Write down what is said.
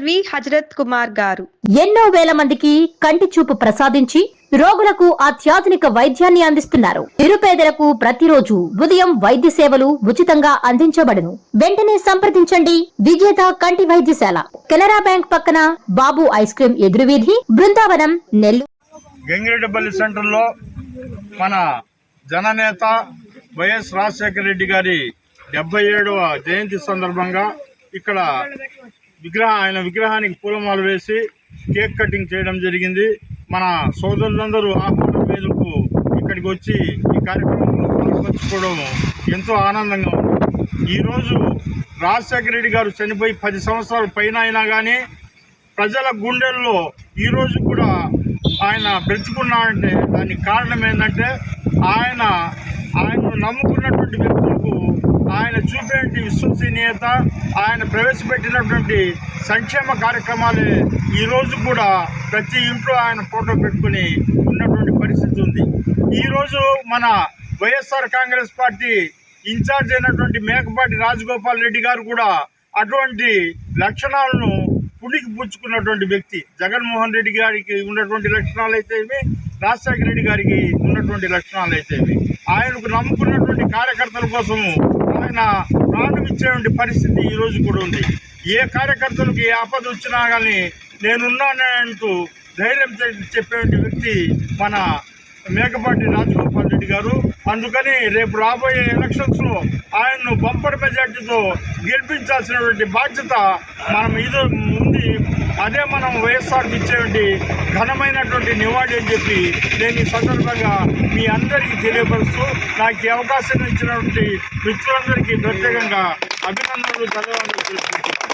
LV Hazrat Kumar గారు ఎన్నో వేల మందికి కంటి చూపు ప్రసాదించి రోగులకు అత్యాధునిక వైద్యాన్ని అందిస్తున్నారు. నిరుపేదలకు ప్రతిరోజు ఉదయం వైద్య సేవలు ఉచితంగా అందించబడును. వెంటనే సంప్రదించండి. విజేత కంటి వైద్యశాల, కెనరా బ్యాంక్ పక్కన, బాబు ఐస్ క్రీమ్ ఎదురువీధి, బృందావనం, నెల్లూరు. గంగిరెడ్డిపల్లి సెంటర్లో మన జననేత వైఎస్ రాజశేఖర రెడ్డి గారి 77వ జయంతి సందర్భంగా ఇక్కడ ఆయన విగ్రహానికి పూలమాలు వేసి కేక్ కటింగ్ చేయడం జరిగింది. మన సోదరులందరూ ఆహ్వానం మేరకు ఇక్కడికి వచ్చి ఈ కార్యక్రమంలో పాల్పంచుకోవడం ఎంతో ఆనందంగా ఉంది. ఈరోజు రాజశేఖర రెడ్డి గారు చనిపోయి 10 సంవత్సరాల పైన అయినా కానీ ప్రజల గుండెల్లో ఈరోజు కూడా ఆయన బ్రతుకున్నాడంటే దానికి కారణం ఏంటంటే ఆయనను నమ్ముకున్నటువంటి వ్యక్తులకు ఆయన చూపేటువంటి విశ్వసనీయత, ఆయన ప్రవేశపెట్టినటువంటి సంక్షేమ కార్యక్రమాలే ఈరోజు కూడా ప్రతి ఇంట్లో ఆయన ఫోటో పెట్టుకుని ఉన్నటువంటి పరిస్థితి ఉంది. ఈరోజు మన వైఎస్ఆర్ కాంగ్రెస్ పార్టీ ఇన్ఛార్జ్ అయినటువంటి మేకపాటి రాజగోపాల్ రెడ్డి గారు కూడా అటువంటి లక్షణాలను పుణికి పుచ్చుకున్నటువంటి వ్యక్తి. జగన్మోహన్ రెడ్డి గారికి ఉన్నటువంటి లక్షణాలు అయితేవి, రాజశేఖర రెడ్డి గారికి ఉన్నటువంటి లక్షణాలు అయితేవి, ఆయనకు నమ్ముకున్నటువంటి కార్యకర్తల కోసము ఆయన ప్రాణం ఇచ్చేటువంటి పరిస్థితి ఈరోజు కూడా ఉంది. ఏ కార్యకర్తలకు ఏ ఆపద వచ్చినా కానీ నేనున్నానంటూ ధైర్యం చెప్పేటువంటి వ్యక్తి మన మేకపాటి రాజగోపాల్ రెడ్డి గారు. అందుకని రేపు రాబోయే ఎలక్షన్స్లో ఆయన్ను బంపర్ మెజార్టీతో గెలిపించాల్సినటువంటి బాధ్యత మన మీద ఉంది. అదే మనం వైఎస్ఆర్కి ఇచ్చేటువంటి ఘనమైనటువంటి నివాళి అని చెప్పి నేను ఈ సందర్భంగా మీ అందరికీ తెలియపరుస్తూ నాకు ఈ అవకాశం ఇచ్చినటువంటి మిత్రులందరికీ ప్రత్యేకంగా అభినందనలు, ధన్యవాదాలు తెలుసుకుంటున్నాను.